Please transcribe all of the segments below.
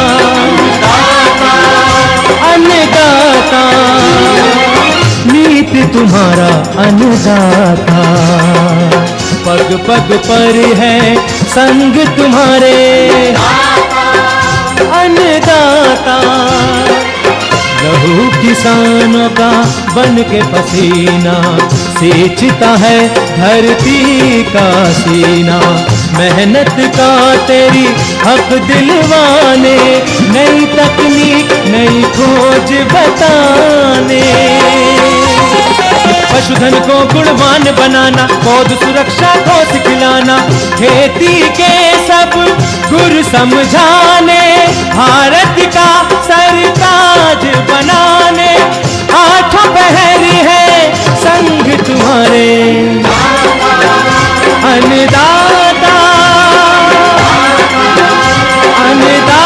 अन्नदाता, अन्नदाता, नीत तुम्हारा अन्नदाता। पग पग पर है संग तुम्हारे अन्नदाता। लहू किसानों का बन के पसीना सींचता है धरती का सीना। मेहनत का तेरी हक दिलवाने, नई तकनीक नई खोज बताने। पशुधन को गुणवान बनाना, पौध सुरक्षा को सिखलाना, खेती के सब गुर समझाने, भारत का सरताज बनाने। आठों पहर है संग तुम्हारे अन्नदाता, अन्नदाता।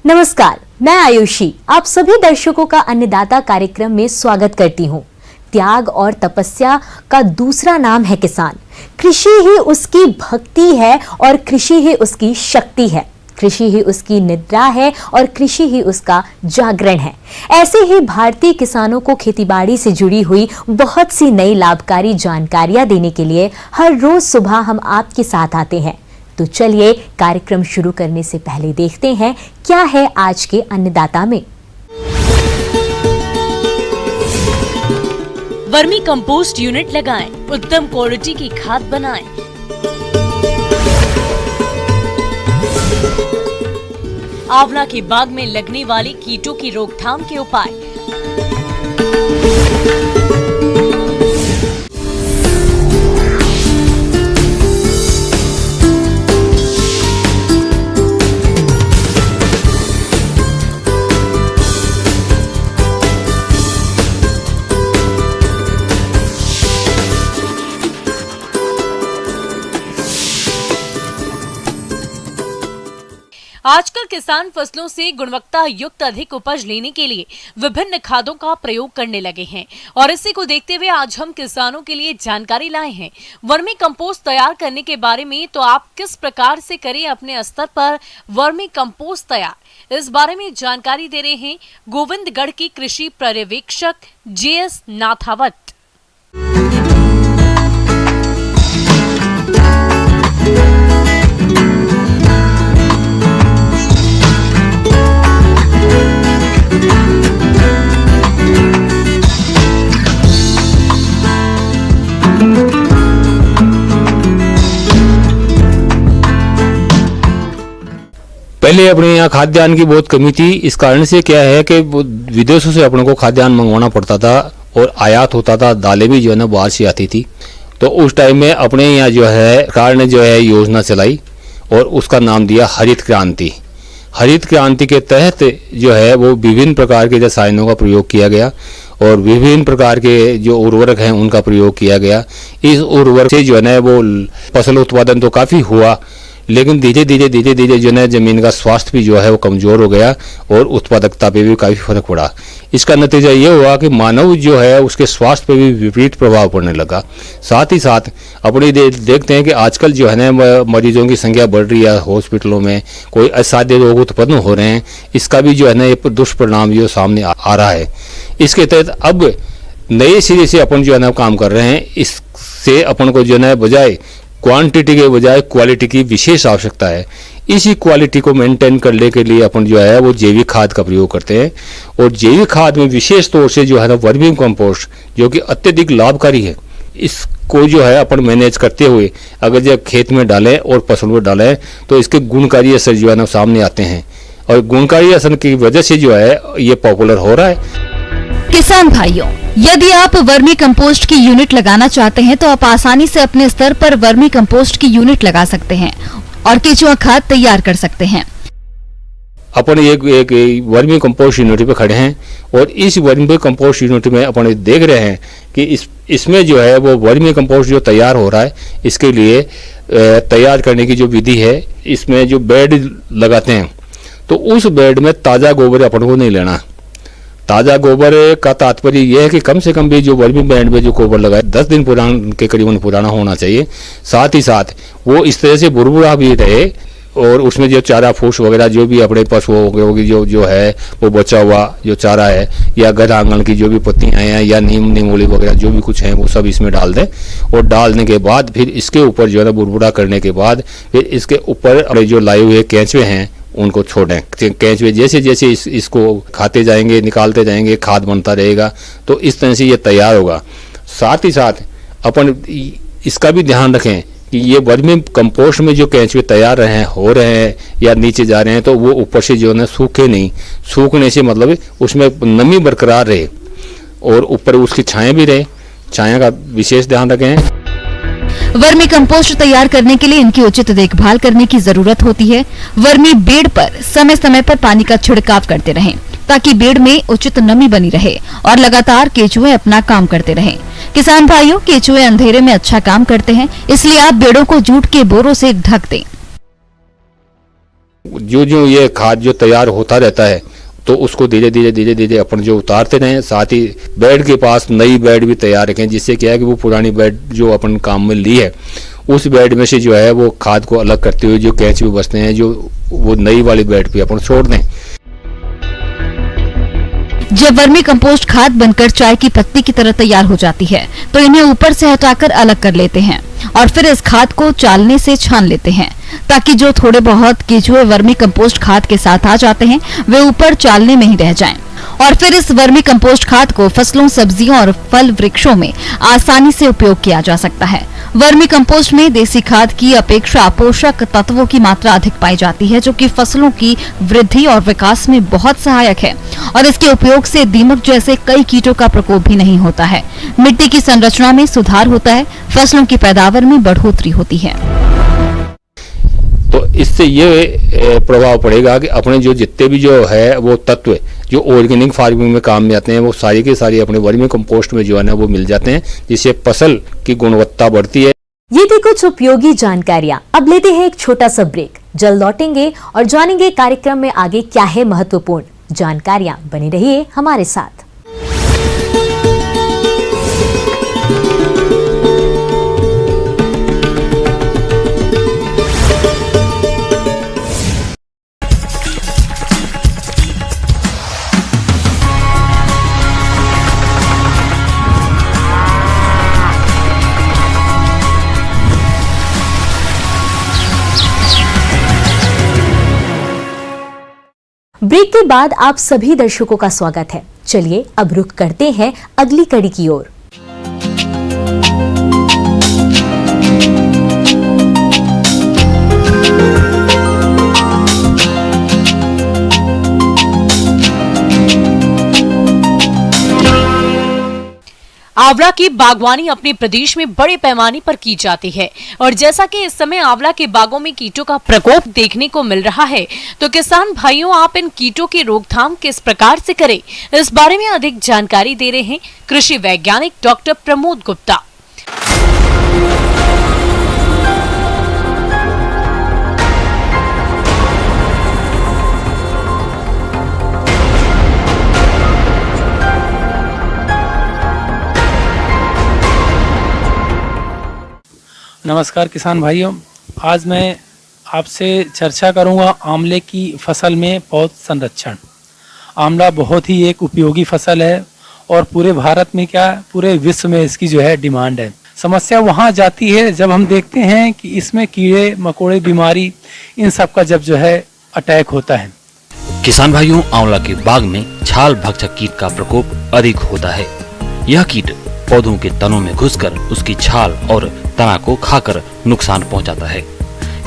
नमस्कार, मैं आयुषी आप सभी दर्शकों का अन्नदाता कार्यक्रम में स्वागत करती हूँ। त्याग और तपस्या का दूसरा नाम है किसान। कृषि ही उसकी भक्ति है और कृषि ही उसकी शक्ति है। कृषि ही उसकी निद्रा है और कृषि ही उसका जागरण है। ऐसे ही भारतीय किसानों को खेतीबाड़ी से जुड़ी हुई बहुत सी नई लाभकारी जानकारियां देने के लिए हर रोज सुबह हम आपके साथ आते हैं। तो चलिए कार्यक्रम शुरू करने से पहले देखते हैं क्या है आज के अन्नदाता में। वर्मी कंपोस्ट यूनिट लगाएं, उत्तम क्वालिटी की खाद बनाएं। आंवला के बाग में लगने वाले कीटों की रोकथाम के उपाय। आजकल किसान फसलों से गुणवत्ता युक्त अधिक उपज लेने के लिए विभिन्न खादों का प्रयोग करने लगे हैं और इसी को देखते हुए आज हम किसानों के लिए जानकारी लाए हैं वर्मी कंपोस्ट तैयार करने के बारे में। तो आप किस प्रकार से करें अपने स्तर पर वर्मी कंपोस्ट तैयार, इस बारे में जानकारी दे रहे हैं गोविंदगढ़ की कृषि पर्यवेक्षक JS नाथावत। पहले अपने यहाँ खाद्यान्न की बहुत कमी थी। इस कारण से क्या है कि विदेशों से अपने को खाद्यान्न मंगवाना पड़ता था और आयात होता था। दालें भी जो है ना बाहर से आती थी। तो उस टाइम में अपने यहाँ जो है सरकार ने जो है योजना चलाई और उसका नाम दिया हरित क्रांति। हरित क्रांति के तहत जो है वो विभिन्न प्रकार के रसायनों का प्रयोग किया गया और विभिन्न प्रकार के जो उर्वरक हैं उनका प्रयोग किया गया। इस उर्वरक से जो है ना वो फसल उत्पादन तो काफ़ी हुआ, लेकिन धीरे धीरे जो है जमीन का स्वास्थ्य भी जो है वो कमजोर हो गया और उत्पादकता पे भी काफी फर्क पड़ा। इसका नतीजा ये हुआ कि मानव जो है उसके स्वास्थ्य पे भी विपरीत प्रभाव पड़ने लगा। साथ ही साथ अपने देखते हैं कि आजकल जो है ना मरीजों की संख्या बढ़ रही है, हॉस्पिटलों में कोई असाध्य रोग उत्पन्न हो रहे हैं। इसका भी जो है ना ये दुष्परिणाम जो सामने आ रहा है। इसके तहत अब नए सिरे से अपन जो है ना काम कर रहे हैं। इससे अपन को जो है बजाय क्वांटिटी के बजाय क्वालिटी की विशेष आवश्यकता है। इसी क्वालिटी को मेंटेन करने के लिए अपन जो है वो जैविक खाद का प्रयोग करते हैं और जैविक खाद में विशेष तौर से जो है ना वर्मी कंपोस्ट जो कि अत्यधिक लाभकारी है, इसको जो है अपन मैनेज करते हुए अगर जब खेत में डालें और फसल में डालें तो इसके गुणकारी असर जो है ना सामने आते हैं और गुणकारी असर की वजह से जो है ये पॉपुलर हो रहा है। किसान भाइयों, यदि आप वर्मी कंपोस्ट की यूनिट लगाना चाहते हैं तो आप आसानी से अपने स्तर पर वर्मी कंपोस्ट की यूनिट लगा सकते हैं और केचुआ खाद तैयार कर सकते हैं। अपन एक वर्मी कंपोस्ट यूनिट पे खड़े हैं और इस वर्मी कंपोस्ट यूनिट में अपन देख रहे हैं कि इसमें जो है वो वर्मी कंपोस्ट जो तैयार हो रहा है, इसके लिए तैयार करने की जो विधि है, इसमें जो बेड लगाते हैं तो उस बेड में ताज़ा गोबर अपन को नहीं लेना। ताज़ा गोबर का तात्पर्य यह है कि कम से कम भी जो वर्मी बैंड में जो गोबर लगाए 10 दिन पुराना के करीबन पुराना होना चाहिए। साथ ही साथ वो इस तरह से बुरबुरा भी रहे और उसमें जो चारा फूस वगैरह जो भी अपने पशुओं होगी जो है वो बचा हुआ जो चारा है या घर आंगन की जो भी पत्तियां हैं या नीमूली वगैरह जो भी कुछ है वो सब इसमें डाल दें। और डालने के बाद फिर इसके ऊपर जो है ना बुरबुरा करने के बाद फिर इसके ऊपर जो लाए हुए केंचुए हैं उनको छोड़ें। केंचुए जैसे जैसे इसको खाते जाएंगे निकालते जाएंगे खाद बनता रहेगा तो इस तरह से ये तैयार होगा। साथ ही साथ अपन इसका भी ध्यान रखें कि ये वर्मी कंपोस्ट में जो केंचुए तैयार हो रहे हैं या नीचे जा रहे हैं तो वो ऊपर से जो है सूखे नहीं। सूखने से मतलब उसमें नमी बरकरार रहे और ऊपर उसकी छाया भी रहे। छाया का विशेष ध्यान रखें। वर्मी कंपोस्ट तैयार करने के लिए इनकी उचित देखभाल करने की जरूरत होती है। वर्मी बेड पर समय समय पर पानी का छिड़काव करते रहें ताकि बेड में उचित नमी बनी रहे और लगातार केंचुए अपना काम करते रहें। किसान भाइयों, केंचुए अंधेरे में अच्छा काम करते हैं, इसलिए आप बेड़ों को जूट के बोरों से ढक दें। जो ये खाद जो तैयार होता रहता है तो उसको धीरे धीरे अपन जो उतारते रहें। साथ ही बेड के पास नई बेड भी तैयार रखें जिससे क्या है कि वो पुरानी बेड जो अपन काम में ली है उस बेड में से जो है वो खाद को अलग करते हुए जो केंचुए बचते हैं जो वो नई वाली बेड पे अपन छोड़ दें। जब वर्मी कंपोस्ट खाद बनकर चाय की पत्ती की तरह तैयार हो जाती है तो इन्हें ऊपर से हटाकर अलग कर लेते हैं और फिर इस खाद को चालने से छान लेते हैं ताकि जो थोड़े बहुत केंचुए वर्मी कंपोस्ट खाद के साथ आ जाते हैं वे ऊपर चालने में ही रह जाएं। और फिर इस वर्मी कंपोस्ट खाद को फसलों, सब्जियों और फल वृक्षों में आसानी से उपयोग किया जा सकता है। वर्मी कंपोस्ट में देसी खाद की अपेक्षा पोषक तत्वों की मात्रा अधिक पाई जाती है जो कि फसलों की वृद्धि और विकास में बहुत सहायक है और इसके उपयोग से दीमक जैसे कई कीटों का प्रकोप भी नहीं होता है। मिट्टी की संरचना में सुधार होता है, फसलों की पैदावार में बढ़ोतरी होती है। तो इससे ये प्रभाव पड़ेगा कि अपने जो जितने भी जो है वो तत्व जो ऑर्गेनिक फार्मिंग में काम में आते हैं वो सारी के सारी अपने वर्मी कंपोस्ट में जो है ना वो मिल जाते हैं जिससे फसल की गुणवत्ता बढ़ती है। ये थी कुछ उपयोगी जानकारियां। अब लेते हैं एक छोटा सा ब्रेक। जल्द लौटेंगे और जानेंगे कार्यक्रम में आगे क्या है महत्वपूर्ण जानकारियां। बने रहिए हमारे साथ। ब्रेक के बाद आप सभी दर्शकों का स्वागत है। चलिए अब रुख करते हैं अगली कड़ी की ओर। आंवला की बागवानी अपने प्रदेश में बड़े पैमाने पर की जाती है और जैसा कि इस समय आंवला के बागों में कीटों का प्रकोप देखने को मिल रहा है तो किसान भाइयों आप इन कीटों की रोकथाम किस प्रकार से करें, इस बारे में अधिक जानकारी दे रहे हैं कृषि वैज्ञानिक डॉक्टर प्रमोद गुप्ता। नमस्कार किसान भाइयों, आज मैं आपसे चर्चा करूंगा आंवले की फसल में पौध संरक्षण। आंवला बहुत ही एक उपयोगी फसल है और पूरे भारत में क्या पूरे विश्व में इसकी जो है डिमांड है। समस्या वहां जाती है जब हम देखते हैं कि इसमें कीड़े मकोड़े बीमारी इन सब का जब जो है अटैक होता है। किसान भाइयों, आंवला के बाग में छाल भक्षक कीट का प्रकोप अधिक होता है। यह कीट पौधों के तनों में घुसकर उसकी छाल और तना को खाकर नुकसान पहुंचाता है,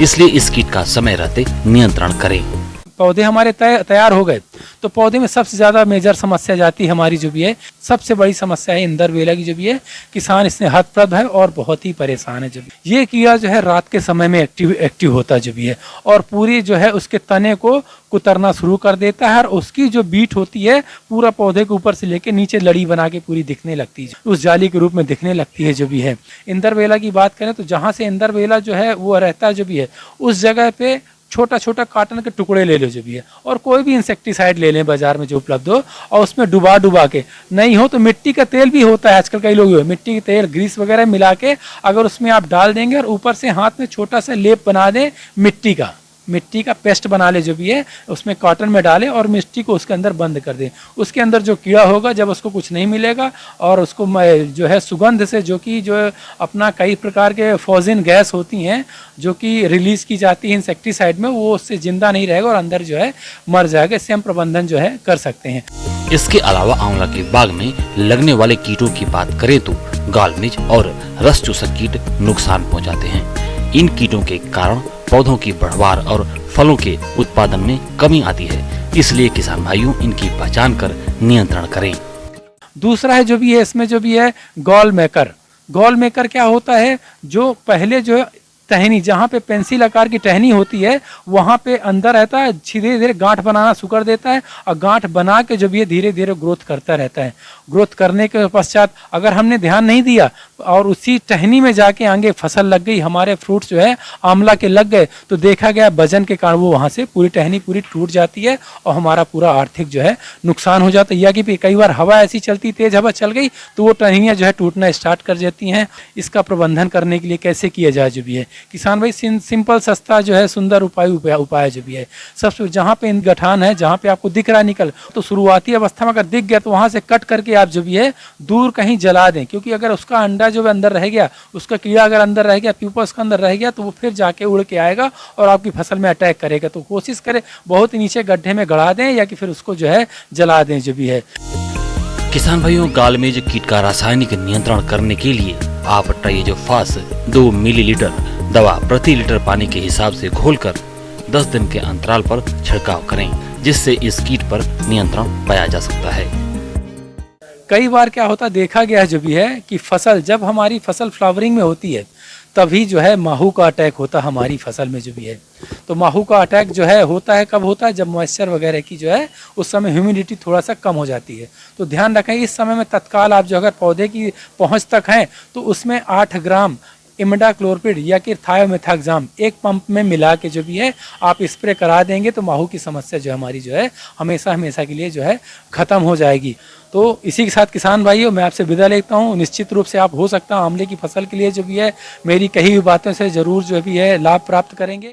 इसलिए इस कीट का समय रहते नियंत्रण करें। पौधे हमारे तैयार हो गए तो पौधे में सबसे ज्यादा मेजर समस्या जाती है हमारी जो भी है, सबसे बड़ी समस्या है इंदरबेला की जो भी है। किसान इसने हतप्रभ है और बहुत ही परेशान है। जब ये कीड़ा जो है रात के समय में एक्टिव होता जो भी है और पूरी जो है उसके तने को कुतरना शुरू कर देता है और उसकी जो बीट होती है पूरा पौधे के ऊपर से लेके नीचे लड़ी बना के पूरी दिखने लगती है, उस जाली के रूप में दिखने लगती है जो भी है। इंदरबेला की बात करें तो जहाँ से इंदरबेला जो है वो रहता है जो भी है उस जगह पे छोटा छोटा कॉटन के टुकड़े ले लो जो भी है, और कोई भी इंसेक्टिसाइड ले लें बाजार में जो उपलब्ध हो, और उसमें डुबा के, नहीं हो तो मिट्टी का तेल भी होता है आजकल, कई लोग मिट्टी का तेल ग्रीस वगैरह मिला के अगर उसमें आप डाल देंगे और ऊपर से हाथ में छोटा सा लेप बना दें मिट्टी का पेस्ट बना ले जो भी है, उसमें कॉटन में डालें और मिट्टी को उसके अंदर बंद कर दें। उसके अंदर जो कीड़ा होगा जब उसको कुछ नहीं मिलेगा और उसको जो है सुगंध से जो अपना कई प्रकार के फॉजिन गैस होती हैं जो कि रिलीज की जाती है इंसेक्टिसाइड में, वो उससे जिंदा नहीं रहेगा और अंदर जो है मर जाएगा। इससे हम प्रबंधन जो है कर सकते हैं। इसके अलावा आंवला के बाग में लगने वाले कीटों की बात करें तो गाल मिर्च और रस चूसक कीट नुकसान पहुंचाते हैं। इन कीटों के कारण पौधों की बढ़वार और फलों के उत्पादन में कमी आती है, इसलिए किसान भाइयों इनकी पहचान कर नियंत्रण करें। दूसरा है जो भी है इसमें जो भी है गॉल मेकर क्या होता है, जो पहले जो है टहनी, जहाँ पे पेंसिल आकार की टहनी होती है वहाँ पे अंदर रहता है, धीरे धीरे गांठ बनाना शुरू कर देता है और गांठ बना के जो भी है धीरे धीरे ग्रोथ करता रहता है। ग्रोथ करने के पश्चात अगर हमने ध्यान नहीं दिया और उसी टहनी में जाके आगे फसल लग गई, हमारे फ्रूट जो है आंवला के लग गए, तो देखा गया वजन के कारण वो वहाँ से पूरी टहनी पूरी टूट जाती है और हमारा पूरा आर्थिक जो है नुकसान हो जाता है। या कि कई बार हवा ऐसी चलती, तेज हवा चल गई तो वो टहनियाँ जो है टूटना स्टार्ट कर जाती हैं। इसका प्रबंधन करने के लिए कैसे किया जाए जो भी है, किसान भाई सिंपल सस्ता जो है सुंदर उपाय जो भी है, सबसे जहाँ पे गठान है, जहाँ पे आपको दिख रहा है निकल, तो शुरुआती अवस्था में अगर दिख गया तो वहाँ से कट करके आप जो भी है दूर कहीं जला दें, क्योंकि अगर उसका अंडा जो अंदर रह गया, उसका कीड़ा अगर अंदर रह गया, प्यूपा उसका अंदर रह गया, तो वो फिर जाके उड़ के आएगा और आपकी फसल में अटैक करेगा। तो कोशिश करें बहुत नीचे गड्ढे में गड़ा दें या कि फिर उसको जो है जला दें जो भी है। किसान भाइयों, गाल मिर्च कीट का रासायनिक नियंत्रण करने के लिए आप ट्राइजोफास 2 मिलीलीटर दवा प्रति लीटर पानी के हिसाब से घोलकर 10 दिन के अंतराल पर छिड़काव करें, जिससे इस कीट पर नियंत्रण पाया जा सकता है। कई बार क्या होता देखा गया है जो भी है कि फसल जब हमारी फसल फ्लावरिंग में होती है तभी जो है माहू का अटैक होता है हमारी फसल में जो भी है। तो माहू का अटैक जो है होता है कब होता है, जब मॉइस्चर वगैरह की जो है उस समय ह्यूमिडिटी थोड़ा सा कम हो जाती है। तो ध्यान रखें इस समय में तत्काल आप जो अगर पौधे की पहुंच तक हैं तो उसमें 8 ग्राम इमिडाक्लोरपिड या कि थायोमेथाक्साम एक पंप में मिला के जो भी है आप स्प्रे करा देंगे तो माहू की समस्या जो हमारी जो है हमेशा के लिए जो है खत्म हो जाएगी। तो इसी के साथ किसान भाइयों मैं आपसे विदा लेता हूँ। निश्चित रूप से आप हो सकता है आंवले की फसल के लिए जो भी है मेरी कही हुई बातों से जरूर जो भी है लाभ प्राप्त करेंगे।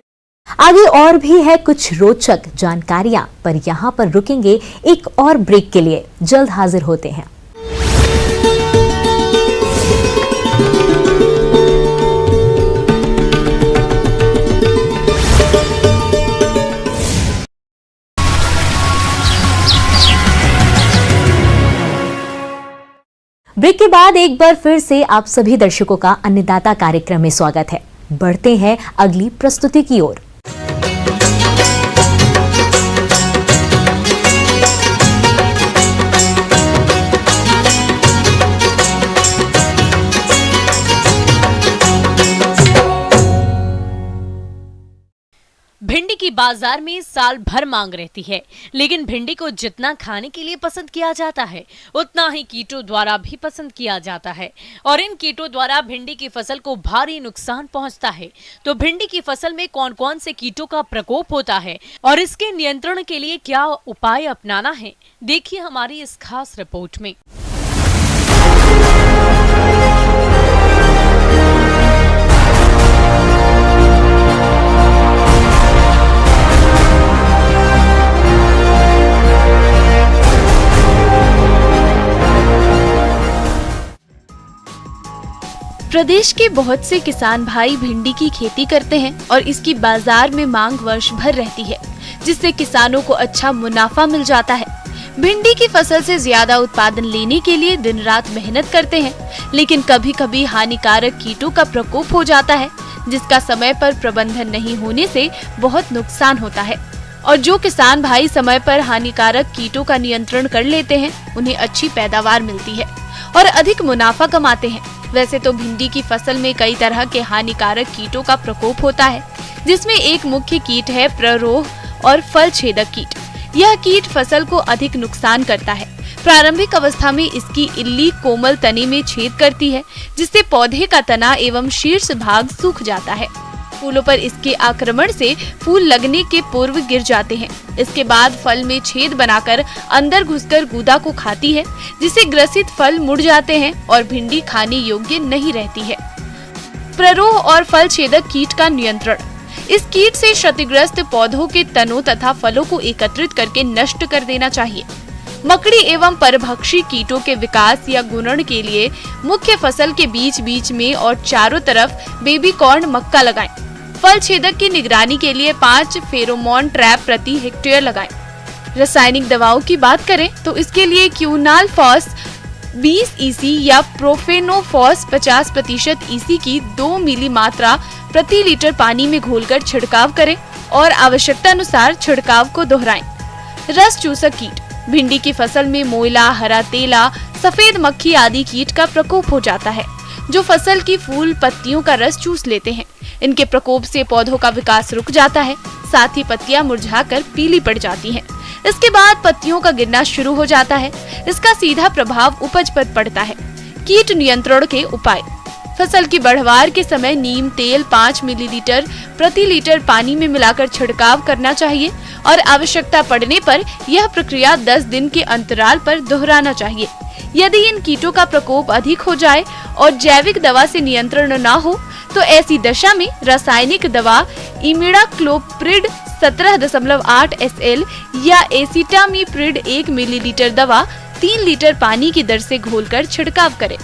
आगे और भी है कुछ रोचक जानकारियां, पर यहाँ पर रुकेंगे एक और ब्रेक के लिए। जल्द हाजिर होते हैं। ब्रेक के बाद एक बार फिर से आप सभी दर्शकों का अन्नदाता कार्यक्रम में स्वागत है। बढ़ते हैं अगली प्रस्तुति की ओर। भिंडी की बाजार में साल भर मांग रहती है, लेकिन भिंडी को जितना खाने के लिए पसंद किया जाता है उतना ही कीटों द्वारा भी पसंद किया जाता है और इन कीटों द्वारा भिंडी की फसल को भारी नुकसान पहुंचता है। तो भिंडी की फसल में कौन कौन से कीटों का प्रकोप होता है और इसके नियंत्रण के लिए क्या उपाय अपनाना है, देखिए हमारी इस खास रिपोर्ट में। प्रदेश के बहुत से किसान भाई भिंडी की खेती करते हैं और इसकी बाजार में मांग वर्ष भर रहती है, जिससे किसानों को अच्छा मुनाफा मिल जाता है। भिंडी की फसल से ज्यादा उत्पादन लेने के लिए दिन रात मेहनत करते हैं, लेकिन कभी कभी हानिकारक कीटों का प्रकोप हो जाता है, जिसका समय पर प्रबंधन नहीं होने से बहुत नुकसान होता है। और जो किसान भाई समय पर हानिकारक कीटों का नियंत्रण कर लेते हैं, उन्हें अच्छी पैदावार मिलती है और अधिक मुनाफा कमाते हैं। वैसे तो भिंडी की फसल में कई तरह के हानिकारक कीटों का प्रकोप होता है, जिसमें एक मुख्य कीट है प्ररोह और फल छेदक कीट। यह कीट फसल को अधिक नुकसान करता है। प्रारंभिक अवस्था में इसकी इल्ली कोमल तने में छेद करती है, जिससे पौधे का तना एवं शीर्ष भाग सूख जाता है। फूलों पर इसके आक्रमण से फूल लगने के पूर्व गिर जाते हैं। इसके बाद फल में छेद बनाकर अंदर घुसकर गूदा को खाती है, जिससे ग्रसित फल मुड़ जाते हैं और भिंडी खाने योग्य नहीं रहती है। प्ररोह और फल छेदक कीट का नियंत्रण। इस कीट से क्षतिग्रस्त पौधों के तनों तथा फलों को एकत्रित करके नष्ट कर देना चाहिए। मकड़ी एवं परभक्षी कीटों के विकास या गुणन के लिए मुख्य फसल के बीच बीच में और चारों तरफ बेबी कॉर्न मक्का लगाएं। फल छेदक की निगरानी के लिए 5 फेरोमोन ट्रैप प्रति हेक्टेयर लगाएं। रासायनिक दवाओं की बात करें तो इसके लिए क्यूनालफॉस 20 EC या प्रोफेनोफॉस 50% EC की 2 मिली मात्रा प्रति लीटर पानी में घोलकर छिड़काव करें और आवश्यकता अनुसार छिड़काव को दोहराएं। रस चूसक कीट। भिंडी की फसल में मोइला, हरा तेला, सफेद मक्खी आदि कीट का प्रकोप हो जाता है, जो फसल की फूल पत्तियों का रस चूस लेते हैं। इनके प्रकोप से पौधों का विकास रुक जाता है, साथ ही पत्तियां मुरझाकर पीली पड़ जाती हैं। इसके बाद पत्तियों का गिरना शुरू हो जाता है। इसका सीधा प्रभाव उपज पर पड़ता है। कीट नियंत्रण के उपाय। फसल की बढ़वार के समय नीम तेल 5 मिलीलीटर प्रति लीटर पानी में मिलाकर छिड़काव करना चाहिए और आवश्यकता पड़ने पर यह प्रक्रिया 10 दिन के अंतराल पर दोहराना चाहिए। यदि इन कीटों का प्रकोप अधिक हो जाए और जैविक दवा से नियंत्रण न हो तो ऐसी दशा में रासायनिक दवा इमिडाक्लोप्रिड 17.8 SL या एसिटामिप्रिड 1 मिलीलीटर दवा 3 लीटर पानी की दर से घोलकर छिड़काव करें।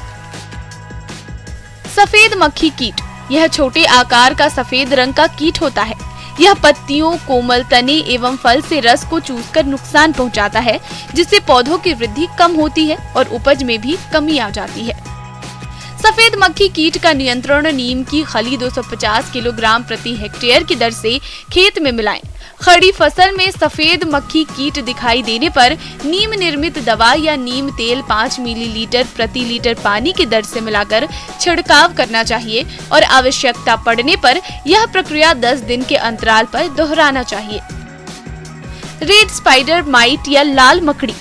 सफेद मक्खी कीट। यह छोटे आकार का सफेद रंग का कीट होता है। यह पत्तियों, कोमल तने एवं फल से रस को चूसकर नुकसान पहुंचाता है, जिससे पौधों की वृद्धि कम होती है और उपज में भी कमी आ जाती है। सफेद मक्खी कीट का नियंत्रण नीम की खली 250 किलोग्राम प्रति हेक्टेयर की दर से खेत में मिलाएं। खड़ी फसल में सफेद मक्खी कीट दिखाई देने पर नीम निर्मित दवा या नीम तेल 5 मिलीलीटर प्रति लीटर पानी की दर से मिलाकर छिड़काव करना चाहिए और आवश्यकता पड़ने पर यह प्रक्रिया 10 दिन के अंतराल पर दोहराना चाहिए। रेड स्पाइडर माइट या लाल मकड़ी।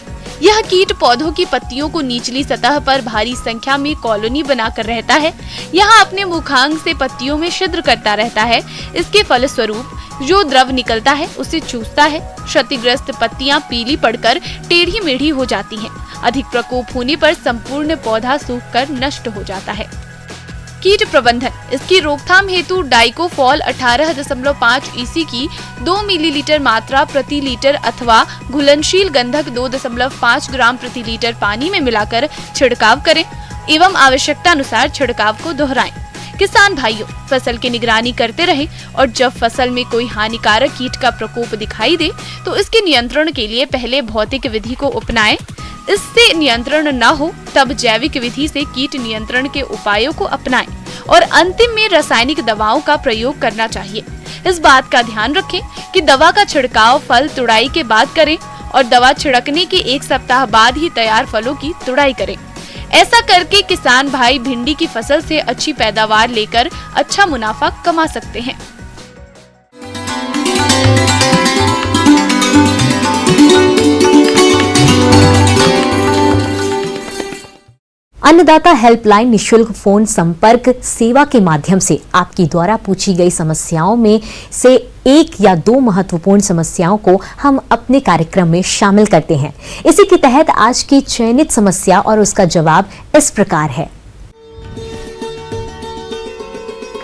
यह कीट पौधों की पत्तियों को निचली सतह पर भारी संख्या में कॉलोनी बनाकर रहता है। यह अपने मुखांग से पत्तियों में छिद्र करता रहता है। इसके फलस्वरूप जो द्रव निकलता है उसे चूसता है। क्षतिग्रस्त पत्तियां पीली पड़कर टेढ़ी मेढ़ी हो जाती हैं। अधिक प्रकोप होने पर संपूर्ण पौधा सूखकर नष्ट हो जाता है। कीट प्रबंधन। इसकी रोकथाम हेतु डाइकोफॉल 18.5 EC की 2 मिलीलीटर मात्रा प्रति लीटर अथवा घुलनशील गंधक 2.5 ग्राम प्रति लीटर पानी में मिलाकर छिड़काव करें एवं आवश्यकता अनुसार छिड़काव को दोहराएं। किसान भाइयों, फसल की निगरानी करते रहें और जब फसल में कोई हानिकारक कीट का प्रकोप दिखाई दे तो इसके नियंत्रण के लिए पहले भौतिक विधि को अपनाएं। इससे नियंत्रण न हो तब जैविक विधि से कीट नियंत्रण के उपायों को अपनाएं और अंतिम में रासायनिक दवाओं का प्रयोग करना चाहिए। इस बात का ध्यान रखें कि दवा का छिड़काव फल तुड़ाई के बाद करें और दवा छिड़कने के 1 सप्ताह बाद ही तैयार फलों की तुड़ाई करें। ऐसा करके किसान भाई भिंडी की फसल से अच्छी पैदावार लेकर अच्छा मुनाफा कमा सकते हैं। अन्नदाता हेल्पलाइन निशुल्क फोन संपर्क सेवा के माध्यम से आपकी द्वारा पूछी गई समस्याओं में से 1 या 2 महत्वपूर्ण समस्याओं को हम अपने कार्यक्रम में शामिल करते हैं। इसी के तहत आज की चयनित समस्या और उसका जवाब इस प्रकार है।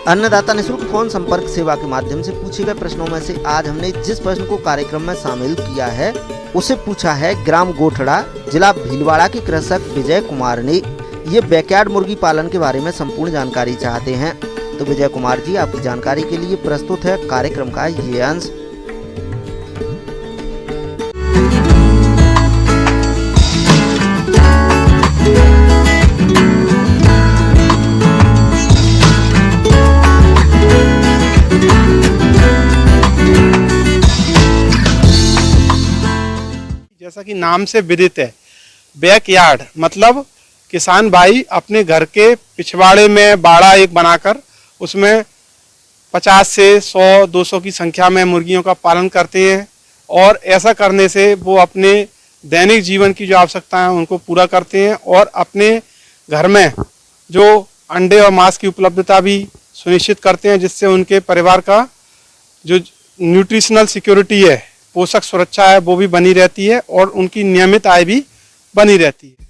अन्नदाता निशुल्क फोन संपर्क सेवा के माध्यम से पूछे गए प्रश्नों में से आज हमने जिस प्रश्न को कार्यक्रम में शामिल किया है उसे पूछा है ग्राम गोठड़ा, जिला भीलवाड़ा के कृषक विजय कुमार ने। ये बैकयार्ड मुर्गी पालन के बारे में संपूर्ण जानकारी चाहते हैं। तो विजय कुमार जी, आपकी जानकारी के लिए प्रस्तुत है कार्यक्रम का ये अंश। जैसा कि नाम से विदित है, बैकयार्ड मतलब किसान भाई अपने घर के पिछवाड़े में बाड़ा एक बनाकर उसमें 50 से 100-200 की संख्या में मुर्गियों का पालन करते हैं और ऐसा करने से वो अपने दैनिक जीवन की जो आवश्यकताएं हैं उनको पूरा करते हैं और अपने घर में जो अंडे और मांस की उपलब्धता भी सुनिश्चित करते हैं, जिससे उनके परिवार का जो न्यूट्रिशनल सिक्योरिटी है, पोषक सुरक्षा है, वो भी बनी रहती है और उनकी नियमित आय भी बनी रहती है।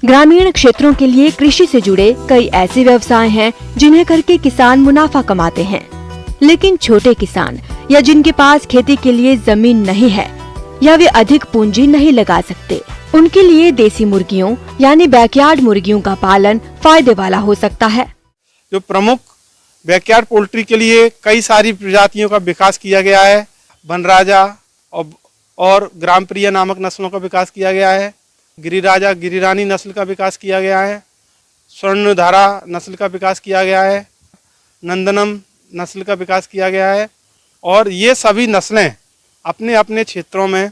ग्रामीण क्षेत्रों के लिए कृषि से जुड़े कई ऐसे व्यवसाय हैं जिन्हें करके किसान मुनाफा कमाते हैं, लेकिन छोटे किसान या जिनके पास खेती के लिए जमीन नहीं है या वे अधिक पूंजी नहीं लगा सकते, उनके लिए देसी मुर्गियों यानी बैकयार्ड मुर्गियों का पालन फायदे वाला हो सकता है। जो प्रमुख बैकयार्ड पोल्ट्री के लिए कई सारी प्रजातियों का विकास किया गया है। बनराजा और ग्राम प्रिय नामक नस्लों का विकास किया गया है। गिरिराजा गिरिरानी नस्ल का विकास किया गया है। स्वर्णधारा नस्ल का विकास किया गया है। नंदनम नस्ल का विकास किया गया है। और ये सभी नस्लें अपने अपने क्षेत्रों में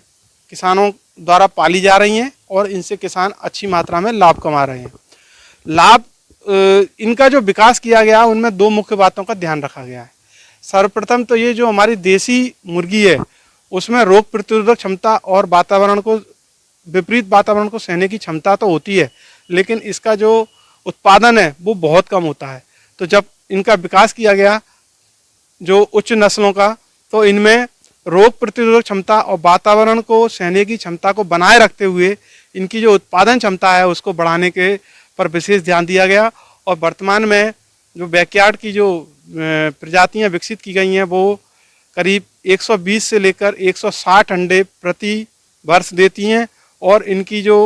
किसानों द्वारा पाली जा रही हैं और इनसे किसान अच्छी मात्रा में लाभ कमा रहे हैं। लाभ इनका जो विकास किया गया उनमें दो मुख्य बातों का ध्यान रखा गया है। सर्वप्रथम तो ये जो हमारी देसी मुर्गी है उसमें रोग प्रतिरोधक क्षमता और वातावरण को विपरीत वातावरण को सहने की क्षमता तो होती है, लेकिन इसका जो उत्पादन है वो बहुत कम होता है। तो जब इनका विकास किया गया जो उच्च नस्लों का, तो इनमें रोग प्रतिरोधक क्षमता और वातावरण को सहने की क्षमता को बनाए रखते हुए इनकी जो उत्पादन क्षमता है उसको बढ़ाने के पर विशेष ध्यान दिया गया। और वर्तमान में जो बैकयार्ड की जो प्रजातियां विकसित की गई हैं वो करीब 120 से लेकर 160 अंडे प्रति वर्ष देती हैं और इनकी जो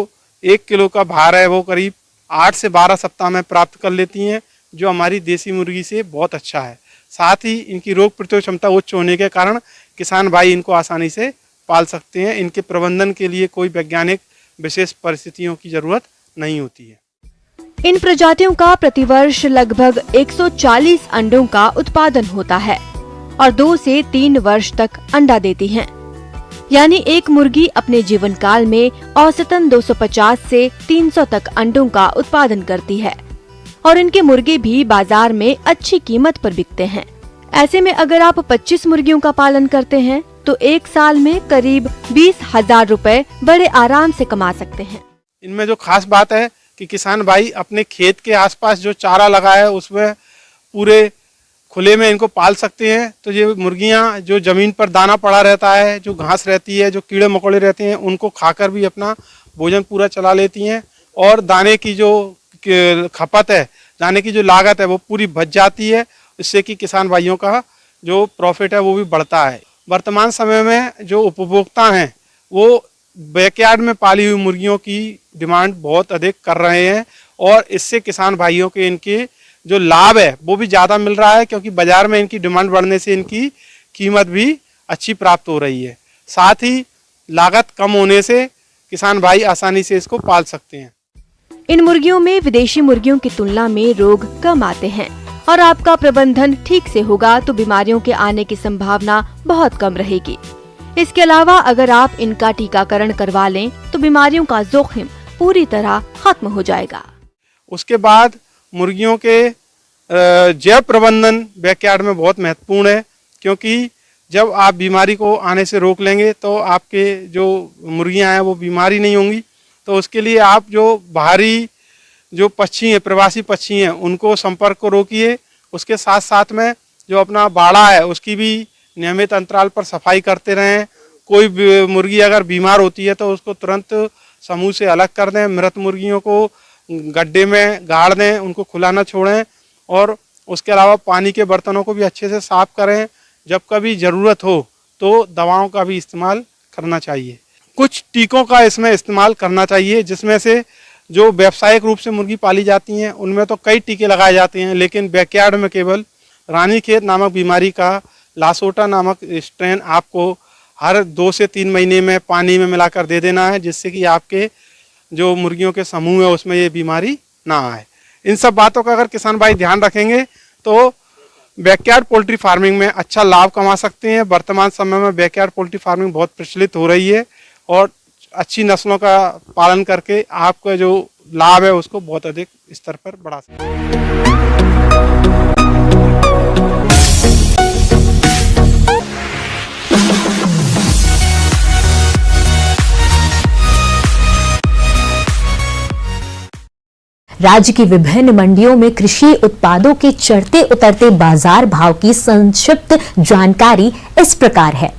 1 किलो का भार है वो करीब 8 से 12 सप्ताह में प्राप्त कर लेती हैं, जो हमारी देसी मुर्गी से बहुत अच्छा है। साथ ही इनकी रोग प्रतिरोधक क्षमता उच्च होने के कारण किसान भाई इनको आसानी से पाल सकते हैं। इनके प्रबंधन के लिए कोई वैज्ञानिक विशेष परिस्थितियों की जरूरत नहीं होती है। इन प्रजातियों का प्रतिवर्ष लगभग 140 अंडों का उत्पादन होता है और 2 से 3 वर्ष तक अंडा देती हैं। यानी एक मुर्गी अपने जीवन काल में औसतन 250 से 300 तक अंडों का उत्पादन करती है और इनके मुर्गे भी बाजार में अच्छी कीमत पर बिकते हैं। ऐसे में अगर आप 25 मुर्गियों का पालन करते हैं तो 1 साल में करीब 20,000 रुपए बड़े आराम से कमा सकते हैं। इनमें जो खास बात है कि किसान भाई अपने खेत के आसपास जो चारा लगा है उसमें पूरे खुले में इनको पाल सकते हैं। तो ये मुर्गियां जो जमीन पर दाना पड़ा रहता है, जो घास रहती है, जो कीड़े मकोड़े रहते हैं, उनको खाकर भी अपना भोजन पूरा चला लेती हैं और दाने की जो खपत है, दाने की जो लागत है वो पूरी बच जाती है। इससे कि किसान भाइयों का जो प्रॉफिट है वो भी बढ़ता है। वर्तमान समय में जो उपभोक्ता हैं वो बैकयार्ड में पाली हुई मुर्गियों की डिमांड बहुत अधिक कर रहे हैं और इससे किसान भाइयों के इनके जो लाभ है वो भी ज़्यादा मिल रहा है, क्योंकि बाजार में इनकी डिमांड बढ़ने से इनकी कीमत भी अच्छी प्राप्त हो रही है। साथ ही लागत कम होने से किसान भाई आसानी से इसको पाल सकते हैं। इन मुर्गियों में विदेशी मुर्गियों की तुलना में रोग कम आते हैं और आपका प्रबंधन ठीक से होगा तो बीमारियों के आने की संभावना बहुत कम रहेगी। इसके अलावा अगर आप इनका टीकाकरण करवा लें तो बीमारियों का जोखिम पूरी तरह खत्म हो जाएगा। उसके बाद मुर्गियों के जैव प्रबंधन बैकयार्ड में बहुत महत्वपूर्ण है, क्योंकि जब आप बीमारी को आने से रोक लेंगे तो आपके जो मुर्गियां हैं वो बीमारी नहीं होंगी। तो उसके लिए आप जो बाहरी जो पक्षी हैं, प्रवासी पक्षी हैं, उनको संपर्क को रोकिए। उसके साथ साथ में जो अपना बाड़ा है उसकी भी नियमित अंतराल पर सफाई करते रहें। कोई मुर्गी अगर बीमार होती है तो उसको तुरंत समूह से अलग कर दें। मृत मुर्गियों को गड्ढे में गाड़ दें, उनको खुला न छोड़ें। और उसके अलावा पानी के बर्तनों को भी अच्छे से साफ करें। जब कभी ज़रूरत हो तो दवाओं का भी इस्तेमाल करना चाहिए। कुछ टीकों का इसमें इस्तेमाल करना चाहिए, जिसमें से जो व्यावसायिक रूप से मुर्गी पाली जाती हैं उनमें तो कई टीके लगाए जाते हैं, लेकिन बैकयार्ड में केवल रानीखेत नामक बीमारी का लासोटा नामक स्ट्रेन आपको हर 2 से 3 महीने में पानी में मिलाकर दे देना है, जिससे कि आपके जो मुर्गियों के समूह है उसमें ये बीमारी ना आए। इन सब बातों का अगर किसान भाई ध्यान रखेंगे तो बैकयार्ड पोल्ट्री फार्मिंग में अच्छा लाभ कमा सकते हैं। वर्तमान समय में बैकयार्ड पोल्ट्री फार्मिंग बहुत प्रचलित हो रही है और अच्छी नस्लों का पालन करके आपका जो लाभ है उसको बहुत अधिक स्तर पर बढ़ा सकते हैं। राज्य की विभिन्न मंडियों में कृषि उत्पादों के चढ़ते उतरते बाजार भाव की संक्षिप्त जानकारी इस प्रकार है।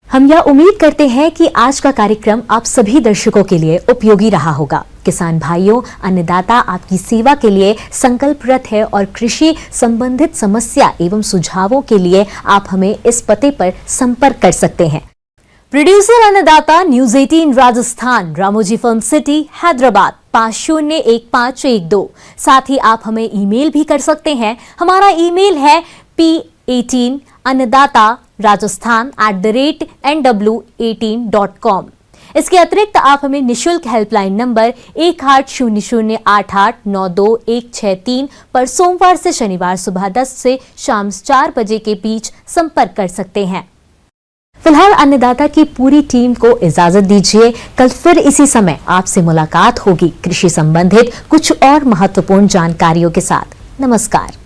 हम यह उम्मीद करते हैं कि आज का कार्यक्रम आप सभी दर्शकों के लिए उपयोगी रहा होगा। किसान भाइयों, अन्नदाता आपकी सेवा के लिए संकल्परत है और कृषि संबंधित समस्या एवं सुझावों के लिए आप हमें इस पते पर संपर्क कर सकते हैं। प्रोड्यूसर अन्नदाता, news 18 Rajasthan, Ramoji film city, Hyderabad 501512। साथ ही आप हमें ईमेल भी कर सकते हैं। हमारा ईमेल है p18annadatarajasthan@nw18.com। इसके अतिरिक्त आप हमें निशुल्क हेल्पलाइन नंबर 180088921163 पर सोमवार से शनिवार सुबह 10 से शाम 4 बजे के बीच संपर्क कर सकते हैं। फिलहाल अन्नदाता की पूरी टीम को इजाजत दीजिए। कल फिर इसी समय आपसे मुलाकात होगी कृषि संबंधित कुछ और महत्वपूर्ण जानकारियों के साथ। नमस्कार।